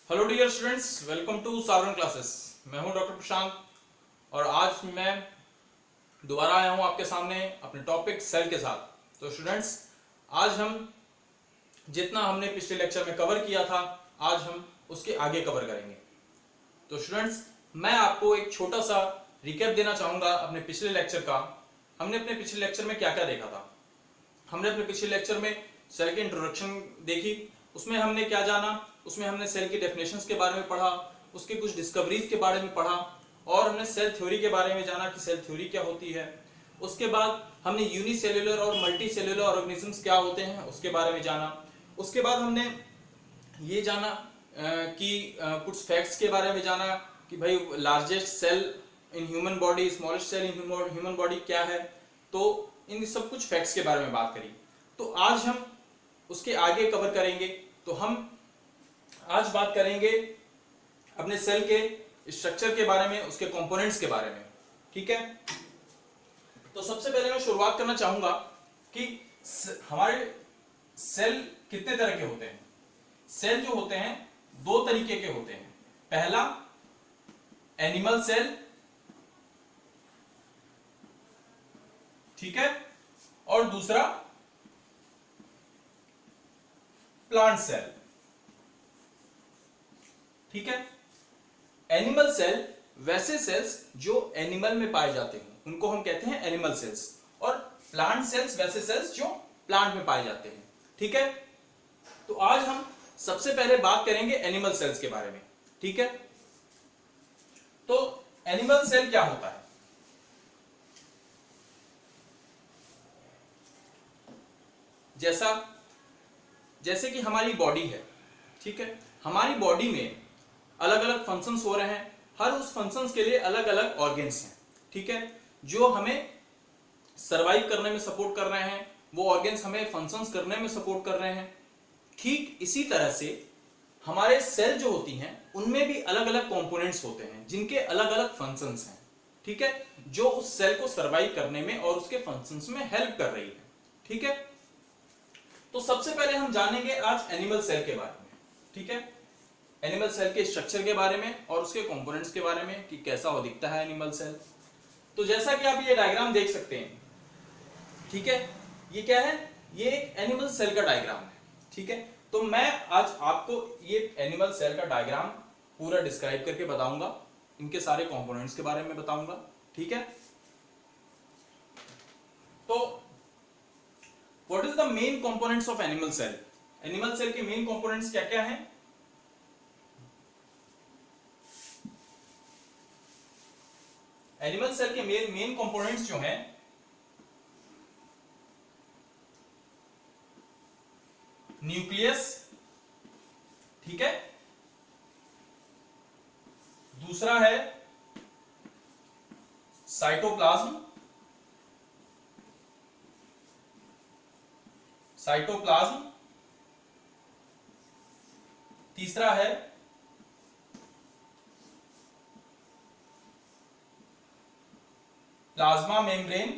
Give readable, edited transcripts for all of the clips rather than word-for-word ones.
Hello dear students, welcome to सावरन classes. मैं हूं डॉक्टर प्रशांत और आज मैं दोबारा आया हूं आपके सामने अपने टॉपिक सेल के साथ। तो स्टूडेंट्स, आज हम जितना हमने पिछले लेक्चर में कवर किया था आज हम उसके आगे कवर करेंगे। तो स्टूडेंट्स, मैं आपको एक छोटा सा रिकैप देना चाहूंगा अपने पिछले लेक्चर का। हमने अपने पिछले लेक्चर में क्या क्या देखा था। हमने अपने पिछले लेक्चर में सेल की इंट्रोडक्शन देखी, उसमें हमने क्या जाना, उसमें हमने सेल की डेफिनेशंस के बारे में पढ़ा, उसके कुछ डिस्कवरीज के बारे में पढ़ा और हमने सेल थ्योरी के बारे में जाना कि सेल थ्योरी क्या होती है। उसके बाद हमने यूनिसेल्युलर और मल्टी सेल्युलर ऑर्गेनिजम्स क्या होते हैं उसके बारे में जाना। उसके बाद हमने ये जाना कि कुछ फैक्ट्स के बारे में जाना कि भाई largest cell in human body, smallest cell in human body क्या है। तो इन सब कुछ फैक्ट्स के बारे में बात करी। तो आज हम उसके आगे कवर करेंगे। तो हम आज बात करेंगे अपने सेल के स्ट्रक्चर के बारे में, उसके कंपोनेंट्स के बारे में। ठीक है, तो सबसे पहले मैं शुरुआत करना चाहूंगा कि हमारे सेल कितने तरह के होते हैं। सेल जो होते हैं दो तरीके के होते हैं। पहला एनिमल सेल, ठीक है, और दूसरा प्लांट सेल। ठीक है, एनिमल सेल वैसे सेल्स जो एनिमल में पाए जाते हैं उनको हम कहते हैं एनिमल सेल्स, और प्लांट सेल्स वैसे सेल्स जो प्लांट में पाए जाते हैं। ठीक है, तो आज हम सबसे पहले बात करेंगे एनिमल सेल्स के बारे में। ठीक है, तो एनिमल सेल क्या होता है। जैसे कि हमारी बॉडी है, ठीक है, हमारी बॉडी में अलग अलग फंक्शंस हो रहे हैं, हर उस फंक्शंस के लिए अलग अलग ऑर्गन्स हैं। ठीक है, जो हमें सरवाइव करने में सपोर्ट कर रहे हैं, वो ऑर्गन्स हमें फंक्शंस करने में सपोर्ट कर रहे हैं। ठीक इसी तरह से हमारे सेल जो होती हैं उनमें भी अलग अलग कंपोनेंट्स होते हैं जिनके अलग अलग फंक्शंस हैं। ठीक है, जो उस सेल को सरवाइव करने में और उसके फंक्शंस में हेल्प कर रही है। ठीक है, तो सबसे पहले हम जानेंगे आज एनिमल सेल के बारे में। ठीक है, एनिमल सेल के स्ट्रक्चर के बारे में और उसके कंपोनेंट्स के बारे में कि कैसा वो दिखता है एनिमल सेल। तो जैसा कि आप ये डायग्राम देख सकते हैं, ठीक है, ये क्या है, ये एक एनिमल सेल का डायग्राम है। ठीक है, तो मैं आज आपको ये एनिमल सेल का डायग्राम पूरा डिस्क्राइब करके बताऊंगा, इनके सारे कंपोनेंट्स के बारे में बताऊंगा। ठीक है, तो what is the main components of animal cell. Animal cell के मेन कंपोनेंट्स क्या क्या हैं। एनिमल सेल के मेन कंपोनेंट्स जो हैं, न्यूक्लियस, ठीक है, दूसरा है साइटोप्लाज्म, तीसरा है प्लाज्मा मेम्ब्रेन,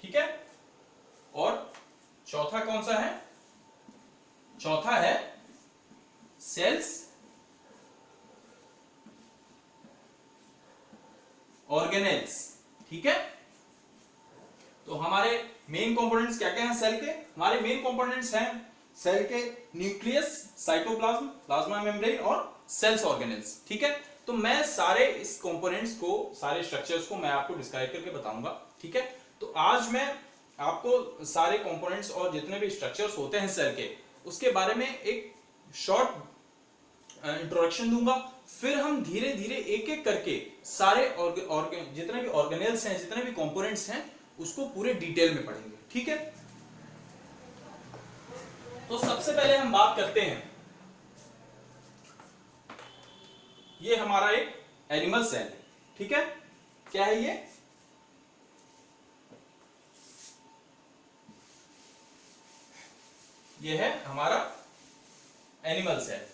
ठीक है, और चौथा कौन सा है, चौथा है सेल्स ऑर्गेनेल्स। ठीक है, तो हमारे मेन कंपोनेंट्स क्या क्या हैं सेल के। हमारे मेन कंपोनेंट्स हैं सेल के न्यूक्लियस, साइटोप्लाज्म, प्लाज्मा मेम्ब्रेन और सेल्स ऑर्गेनेल्स। ठीक है, तो मैं सारे इस कंपोनेंट्स को, सारे स्ट्रक्चर्स को मैं आपको डिस्क्राइब करके बताऊंगा। ठीक है, तो आज मैं आपको सारे कंपोनेंट्स और जितने भी स्ट्रक्चर्स होते हैं सेल के उसके बारे में एक शॉर्ट इंट्रोडक्शन दूंगा। फिर हम धीरे धीरे एक एक करके सारे जितने भी ऑर्गेनेल्स हैं, जितने भी कंपोनेंट्स हैं उसको पूरे डिटेल में पढ़ेंगे। ठीक है, तो सबसे पहले हम बात करते हैं, ये हमारा एक एनिमल सेल है। ठीक है, क्या है ये है हमारा एनिमल सेल।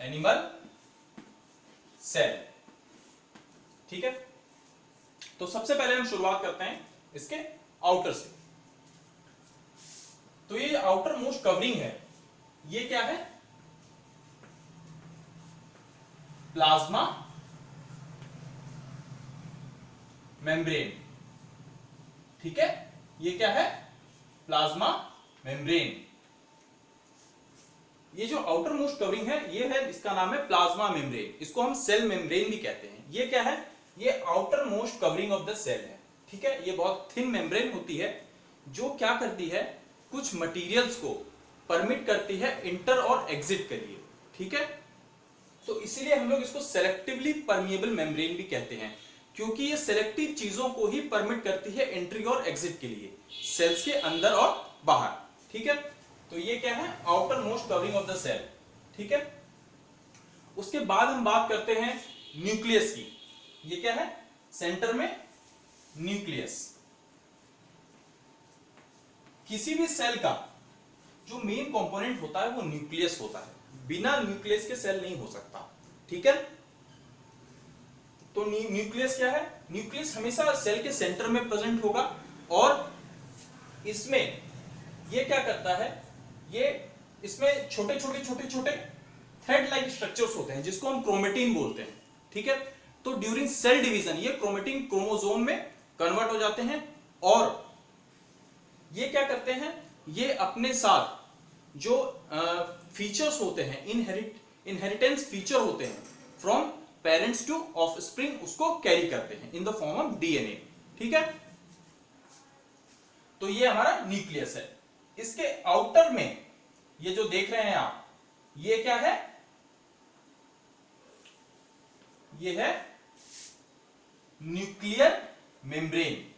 Animal cell. ठीक है, तो सबसे पहले हम शुरुआत करते हैं इसके आउटर से। तो ये आउटर मोस्ट कवरिंग है, ये क्या है? Plasma membrane. ठीक है, ये क्या है? Plasma membrane. ये जो आउटर मोस्ट कवरिंग है, ये है, इसका नाम है प्लाज्मा मेम्ब्रेन। इसको हम सेल मेम्ब्रेन भी कहते हैं। ये क्या है? ये outermost covering of the cell है। ठीक है, ये बहुत थिन मेम्ब्रेन होती है जो क्या करती है, कुछ मटेरियल्स को परमिट करती है इंटर और एग्जिट के लिए। ठीक है, तो इसीलिए हम लोग इसको सेलेक्टिवली परमिएबल मेम्ब्रेन भी कहते हैं, क्योंकि ये सेलेक्टिव चीजों को ही परमिट करती है एंट्री और एग्जिट के लिए, सेल्स के अंदर और बाहर। ठीक है, तो ये क्या है? Outermost covering of the cell. ठीक है, उसके बाद हम बात करते हैं न्यूक्लियस की। ये क्या है? सेंटर में न्यूक्लियस। किसी भी सेल का जो मेन कंपोनेंट होता है वो न्यूक्लियस होता है। बिना न्यूक्लियस के सेल नहीं हो सकता। ठीक है, तो न्यूक्लियस क्या है? न्यूक्लियस हमेशा सेल के सेंटर में प्रेजेंट होगा और इसमें ये क्या करता है, ये इसमें छोटे छोटे थ्रेड लाइक स्ट्रक्चर्स होते हैं जिसको हम क्रोमेटिन बोलते हैं। ठीक है, तो ड्यूरिंग सेल डिवीजन ये क्रोमेटिन क्रोमोसोम में कन्वर्ट हो जाते हैं और ये क्या करते हैं, ये अपने साथ जो फीचर्स होते हैं, इनहेरिटेंस फीचर होते हैं फ्रॉम पेरेंट्स टू ऑफस्प्रिंग, उसको कैरी करते हैं in the form of DNA. ठीक है, तो ये हमारा न्यूक्लियस है। इसके आउटर में ये जो देख रहे हैं आप, ये क्या है? ये है न्यूक्लियर मेम्ब्रेन।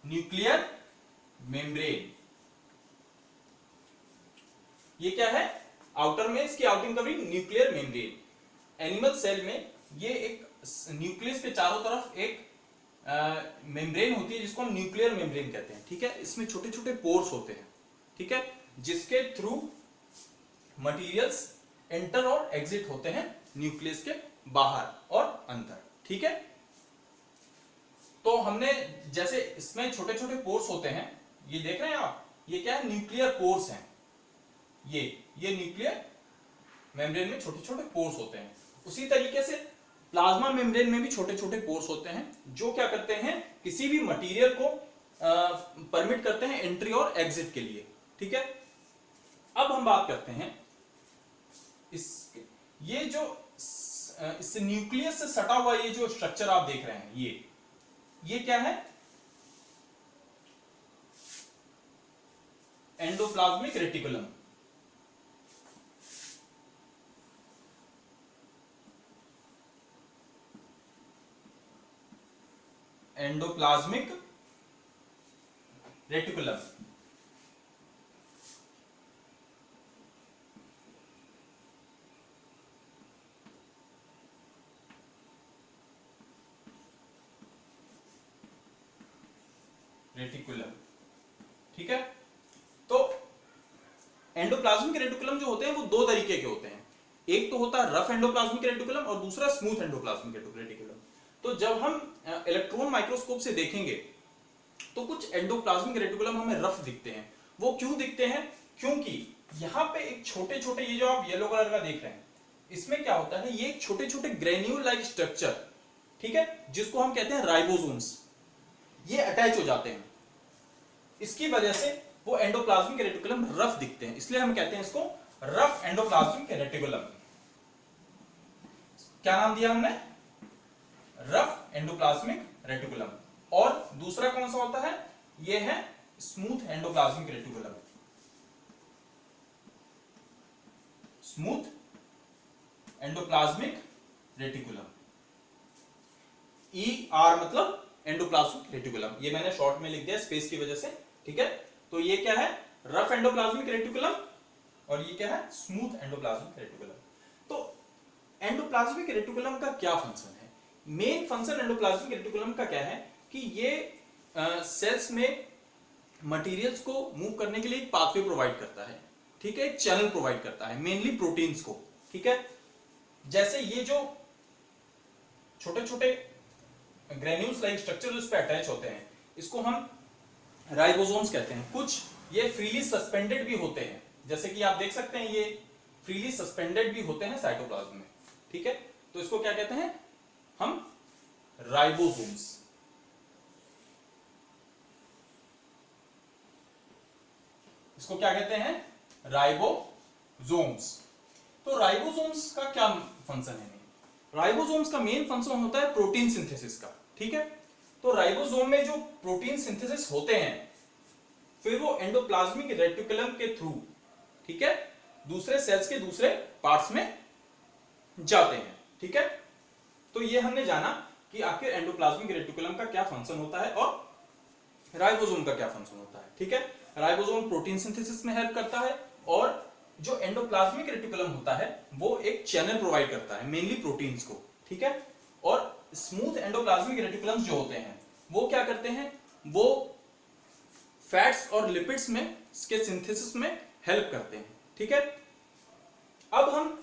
न्यूक्लियर मेम्ब्रेन ये क्या है? आउटर में इसकी outing covering nuclear membrane. Animal cell में ये एक न्यूक्लियस के चारों तरफ एक मेम्ब्रेन होती है जिसको हम न्यूक्लियर मेम्ब्रेन कहते हैं। ठीक है, इसमें छोटे छोटे पोर्स होते हैं। ठीक है, जिसके थ्रू मटेरियल्स एंटर और एग्जिट होते हैं न्यूक्लियस के बाहर और अंदर। ठीक है, तो हमने जैसे इसमें छोटे छोटे पोर्स होते हैं, ये देख रहे हैं आप, ये क्या है? न्यूक्लियर पोर्स हैं। ये न्यूक्लियर मेम्ब्रेन में छोटे छोटे पोर्स होते हैं। उसी तरीके से प्लाज्मा मेम्ब्रेन में भी छोटे छोटे पोर्स होते हैं जो क्या करते हैं, किसी भी मटेरियल को परमिट करते हैं एंट्री और एग्जिट के लिए। ठीक है, अब हम बात करते हैं ये जो इस न्यूक्लियस से सटा हुआ ये जो स्ट्रक्चर आप देख रहे हैं, ये क्या है? Endoplasmic reticulum. Endoplasmic reticulum reticulum. ठीक है, तो एंडोप्लाज्मिक रेटिकुलम जो होते हैं वो दो तरीके के होते हैं। एक तो होता है रफ एंडोप्लाज्मिक रेटिकुलम और दूसरा स्मूथ एंडोप्लाज्मिक रेटिकुलम। तो जब हम इलेक्ट्रॉन माइक्रोस्कोप से देखेंगे तो कुछ एंडोप्लाज्मिक रेटिकुलम हमें रफ दिखते हैं। वो क्यों दिखते हैं? क्योंकि यहां पे एक छोटे छोटे, ये जो आप येलो कलर का देख रहे हैं, इसमें क्या होता है, ये छोटे छोटे ग्रेन्यूल लाइक स्ट्रक्चर, ठीक है, जिसको हम कहते हैं राइबोसोम्स, ये अटैच हो जाते हैं। इसकी वजह से वो एंडोप्लाज्मिक रेटिकुलम रफ दिखते हैं, इसलिए हम कहते हैं इसको रफ एंडोप्लाज्मिक रेटिकुलम। क्या नाम दिया हमने? Rough endoplasmic reticulum. और दूसरा कौन सा होता है? ये है smooth endoplasmic reticulum. Smooth endoplasmic reticulum, ER मतलब एंडोप्लाज्मिक रेटिकुलम। ये मैंने शॉर्ट में लिख दिया स्पेस की वजह से, ठीक है। तो ये क्या है? रफ एंडोप्लाज्मिक रेटिकुलम, और ये क्या है? Smooth endoplasmic reticulum. तो एंडोप्लाज्मिक रेटिकुलम का क्या फंक्शन है? मेन फंक्शन एंडोप्लाज्मिक रेटिकुलम का क्या है कि ये सेल्स में मटेरियल्स को मूव करने के लिए एक पाथवे प्रोवाइड करता है, ठीक है, एक चैनल प्रोवाइड करता है, मेनली प्रोटीन्स को, ठीक है। जैसे ये जो छोटे छोटे ग्रेन्यूल्स लाइक स्ट्रक्चर इस पे अटैच होते हैं, इसको हम राइबोसोम्स कहते हैं। कुछ ये फ्रीली सस्पेंडेड भी होते हैं, जैसे कि आप देख सकते हैं ये फ्रीली सस्पेंडेड भी होते हैं साइटोप्लाज्म में, ठीक है। तो इसको क्या कहते हैं हम, राइबोसोम्स। इसको क्या कहते हैं, राइबोसोम्स। तो राइबोसोम्स का क्या फंक्शन है? राइबोसोम्स का मेन फंक्शन होता है प्रोटीन सिंथेसिस का, ठीक है। तो राइबोसोम में जो प्रोटीन सिंथेसिस होते हैं, फिर वो एंडोप्लाज्मिक रेटिकुलम के थ्रू, ठीक है, दूसरे सेल्स के दूसरे पार्ट्स में जाते हैं, ठीक है। तो ये हमने जाना कि आखिर एंडोप्लाज्मिक रेटिकुलम का क्या फंक्शन होता है और राइबोसोम का क्या फंक्शन होता है, ठीक है। राइबोसोम प्रोटीन सिंथेसिस में हेल्प करता है, और जो एंडोप्लाज्मिक रेटिकुलम होता है वो एक चैनल प्रोवाइड करता है, मेनली प्रोटीन्स को, ठीक है। और स्मूथ एंडोप्लाज्मिक रेटिकुलम्स जो होते हैं वो क्या करते हैं, वो फैट्स और लिपिड्स में इसके सिंथेसिस में हेल्प करते हैं, ठीक है। अब हम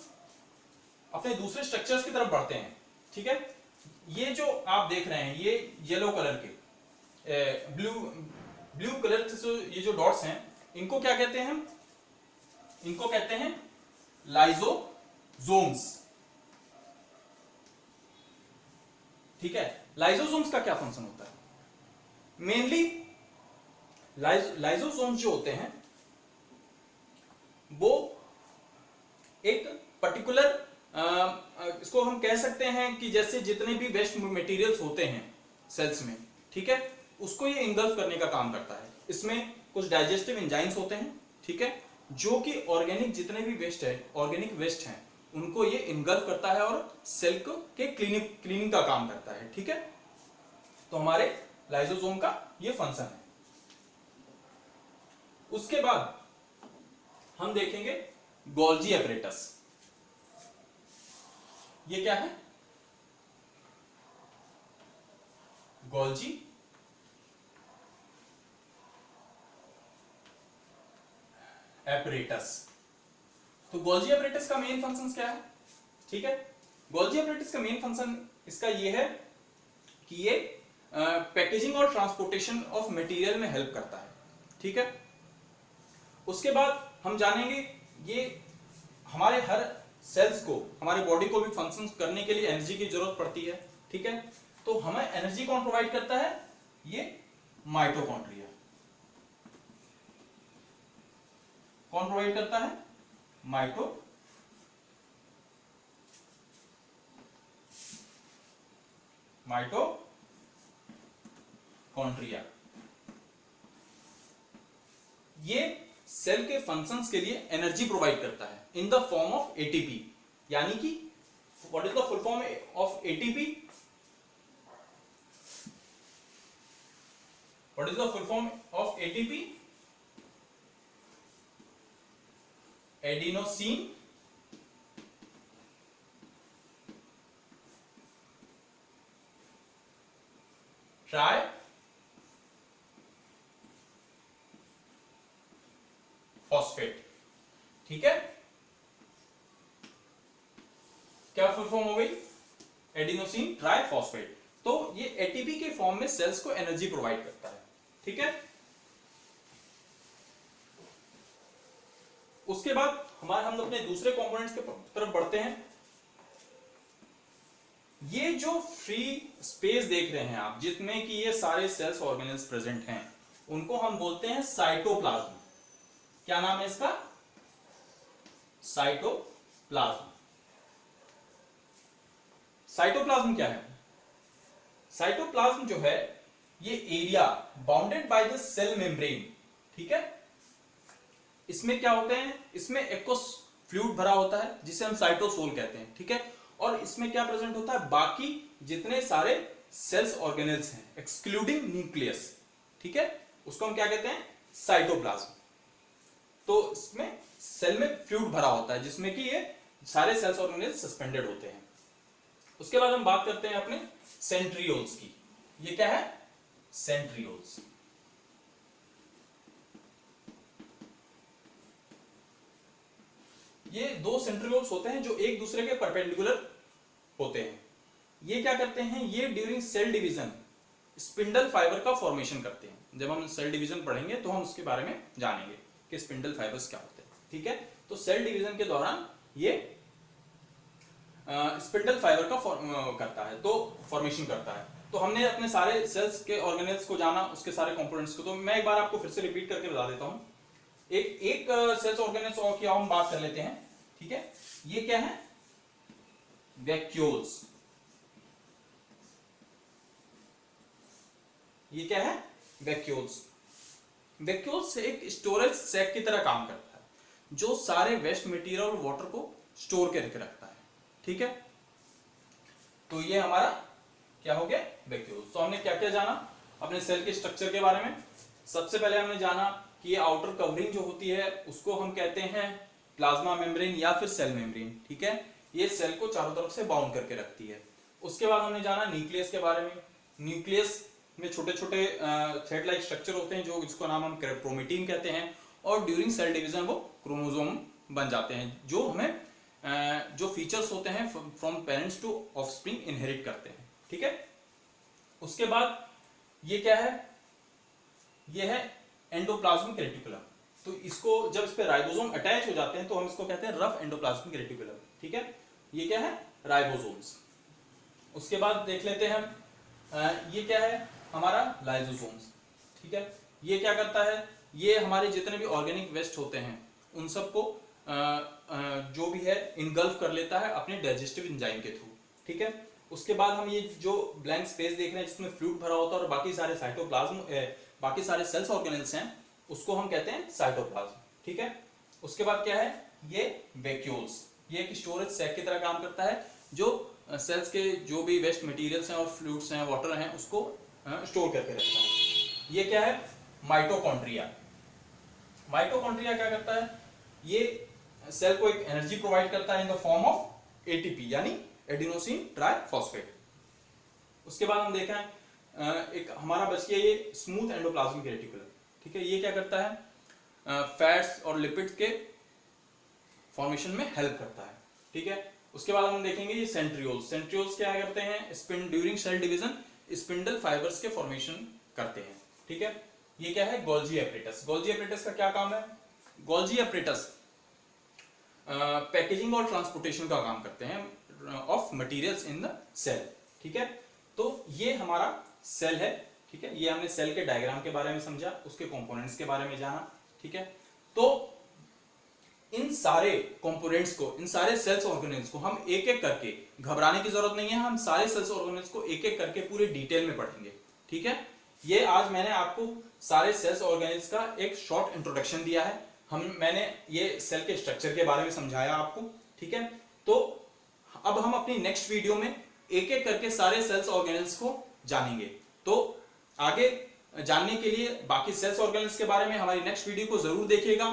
अपने दूसरे स्ट्रक्चर्स की तरफ बढ़ते हैं, ठीक है। ये जो आप देख रहे हैं, ये येलो कलर के ब्लू कलर से ये जो डॉट्स हैं, इनको क्या कहते हैं हम, इनको कहते हैं लाइसोसोम्स, ठीक है। लाइसोसोम्स का क्या फंक्शन होता है? मेनली लाइसोसोम्स जो होते हैं वो एक पर्टिकुलर इसको हम कह सकते हैं कि जैसे जितने भी वेस्ट मटेरियल्स होते हैं सेल्स में, ठीक है, उसको ये इंगल्फ करने का काम करता है। इसमें कुछ डाइजेस्टिव एंजाइम्स होते हैं, ठीक है, जो कि ऑर्गेनिक जितने भी वेस्ट है, ऑर्गेनिक वेस्ट हैं, उनको ये इंगल्फ करता है और सेल के क्लीनिंग का काम करता है, ठीक है। तो हमारे लाइसोसोम का ये फंक्शन है। उसके बाद हम देखेंगे गोल्जी एपरेटस। ये क्या है? Golgi apparatus. तो गोल्जी एपरेटस का मेन फंक्शन क्या है, ठीक है। गोल्जी एपरेटस का मेन फंक्शन इसका ये है कि ये पैकेजिंग और ट्रांसपोर्टेशन ऑफ मटेरियल में हेल्प करता है, ठीक है। उसके बाद हम जानेंगे ये हमारे हर सेल्स को, हमारे बॉडी को भी फंक्शन करने के लिए एनर्जी की जरूरत पड़ती है, ठीक है। तो हमें एनर्जी कौन प्रोवाइड करता है? ये माइटोकॉन्ड्रिया। कौन प्रोवाइड करता है? माइटोकॉन्ड्रिया। ये सेल के फंक्शंस के लिए एनर्जी प्रोवाइड करता है in the form of ATP. यानी कि what is the full form of ATP? What is the full form of ATP? Adenosine try phosphate, ठीक है। क्या फुल फॉर्म हो गई? Adenosine try phosphate. तो ये एटीपी के फॉर्म में सेल्स को एनर्जी प्रोवाइड करता है, ठीक है। उसके बाद हम अपने दूसरे कंपोनेंट्स के तरफ बढ़ते हैं। ये जो फ्री स्पेस देख रहे हैं आप, जिसमें कि ये सारे सेल्स ऑर्गेनेल्स प्रेजेंट हैं, उनको हम बोलते हैं साइटोप्लाज्म। क्या नाम है इसका? साइटोप्लाज्म। साइटोप्लाज्म क्या है? साइटोप्लाज्म जो है ये area bounded by the cell membrane, ठीक है। इसमें क्या होते हैं? इसमें एक्वस फ्लूइड भरा होता है जिसे हम साइटोसोल कहते हैं, ठीक है। और इसमें क्या प्रेजेंट होता है? बाकी जितने सारे सेल्स ऑर्गेनेल्स हैं एक्सक्लूडिंग न्यूक्लियस, ठीक है, उसको हम क्या कहते हैं? साइटोप्लाज्म। तो इसमें सेल में फ्लूइड भरा होता है जिसमें कि ये सारे सेल्स ऑर्गेनेल्स सस्पेंडेड होते हैं। उसके बाद हम बात करते हैं अपने सेंट्रियोल्स की। ये क्या है? सेंट्रियोल्स। ये दो सेंट्रियोल्स होते हैं जो एक दूसरे के परपेंडिकुलर होते हैं। ये क्या करते हैं, ये during cell division spindle fibre का फॉर्मेशन करते हैं। जब हम सेल डिवीजन पढ़ेंगे तो हम उसके बारे में जानेंगे कि स्पिंडल फाइबर्स क्या होते हैं, ठीक है। तो सेल डिवीजन के दौरान ये स्पिंडल फाइबर का करता है, तो फॉर्मेशन करता है। तो हमने अपने सारे सेल्स के ऑर्गेनेल्स को जाना, उसके सारे कंपोनेंट्स को। तो मैं एक बार आपको फिर से रिपीट करके बता देता हूं। एक सेल्स ऑर्गेनेल्स और की हम बात कर लेते हैं, ठीक है। ये क्या है, वैक्यूल्स। ये क्या है, वैक्यूल्स। वैक्यूल्स एक स्टोरेज सैक की तरह काम करता है जो सारे वेस्ट मटेरियल और वाटर को स्टोर करके रखता है, ठीक है। तो ये हमारा क्या हो गया, वैक्यूल्स। तो हमने क्या क्या जाना अपने सेल के स्ट्रक्चर के बारे में। सबसे पहले हमने जाना कि ये आउटर कवरिंग जो होती है उसको हम कहते हैं प्लाज्मा मेम्ब्रेन या फिर सेल मेम्ब्रेन, ठीक है। ये सेल को चारों तरफ से बाउंड करके रखती है। उसके बाद हमने जाना न्यूक्लियस के बारे में। न्यूक्लियस में छोटे छोटे थ्रेड लाइक स्ट्रक्चर होते हैं जो जिसको नाम हम क्रोमेटिन कहते हैं, और ड्यूरिंग सेल डिवीजन वो क्रोमोसोम बन जाते हैं जो हमें जो फीचर्स होते हैं from parents to offspring inherit करते हैं, ठीक है। उसके बाद ये क्या है, ये है एंडोप्लाज्मिक रेटिकुलम। तो इसको जब इस पे राइबोसोम अटैच हो जाते हैं तो हम इसको कहते हैं रफ एंडोप्लाज्मिक रेटिकुलम, ठीक है। ये क्या है, राइबोसोम्स। उसके बाद देख लेते हैं हम ये क्या है, हमारा लाइसोसोम्स, ठीक है। ये क्या करता है, ये हमारे जितने भी ऑर्गेनिक वेस्ट होते हैं उन सबको जो भी है इनगल्फ कर लेता है अपने डाइजेस्टिव एंजाइम के थ्रू, ठीक है। उसके बाद हम ये जो ब्लैंक स्पेस देख रहे हैं जिसमें फ्लूइड भरा होता है और बाकी सारे साइटोप्लाज्म बाकी सारे सेल्स ऑर्गेनेल्स हैं उसको हम कहते हैं साइटोप्लाज्म, ठीक है। उसके बाद क्या है, ये वैक्यूल्स। ये एक स्टोरेज सैक की तरह काम करता है जो सेल्स के जो भी वेस्ट मटेरियल्स हैं और फ्लूइड्स हैं, वाटर हैं, उसको स्टोर करके रखता है। ये क्या है, माइटोकॉन्ड्रिया। माइटोकॉन्ड्रिया क्या करता है, ये सेल को एक एनर्जी प्रोवाइड करता है in the form of ATP यानी एडिनोसिन ट्राइफॉस्फेट। उसके बाद हम देखें एक हमारा बच गया ये स्मूथ एंडोप्लाज्मिक रेटिकुलम, ठीक है। ये क्या करता है, फैट्स और लिपिड्स के फॉर्मेशन में हेल्प करता है, ठीक है। उसके बाद हम देखेंगे ये सेंट्रियोल्स। सेंट्रियोल्स क्या करते हैं, during cell division spindle fibres के फॉर्मेशन करते हैं, ठीक है। ये क्या है, गोल्जी एपरेटस। गोल्जी एपरेटस का क्या काम है, गोल्जी एपरेटस पैकेजिंग और ट्रांसपोर्टेशन का काम करते हैं of materials in the cell, ठीक है। तो ये हमारा सेल है, ठीक है। ये हमने सेल के डायग्राम के बारे में समझा, उसके कंपोनेंट्स के बारे में जाना, ठीक है। तो इन सारे कंपोनेंट्स को, इन सारे सेल्स ऑर्गेनेल्स को हम एक एक करके, घबराने की जरूरत नहीं है, हम सारे सेल्स ऑर्गेनेल्स को एक एक करके पूरे डिटेल में पढ़ेंगे, ठीक है। ये आज मैंने आपको सारे सेल्स ऑर्गेनेल्स का एक शॉर्ट इंट्रोडक्शन दिया है। मैंने ये सेल के स्ट्रक्चर के बारे में समझाया आपको, ठीक है। तो अब हम अपनी नेक्स्ट वीडियो में एक एक करके सारे सेल्स ऑर्गेनेल्स को जानेंगे। तो आगे जानने के लिए बाकी सेल्स ऑर्गेनेल्स के बारे में हमारी नेक्स्ट वीडियो को जरूर देखिएगा।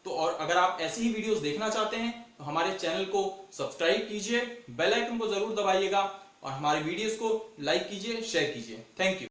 तो और अगर आप ऐसी ही वीडियोस देखना चाहते हैं तो हमारे चैनल को सब्सक्राइब कीजिए, बेल आइकन को जरूर दबाइएगा और हमारे वीडियोस को लाइक कीजिए, शेयर कीजिए। Thank you.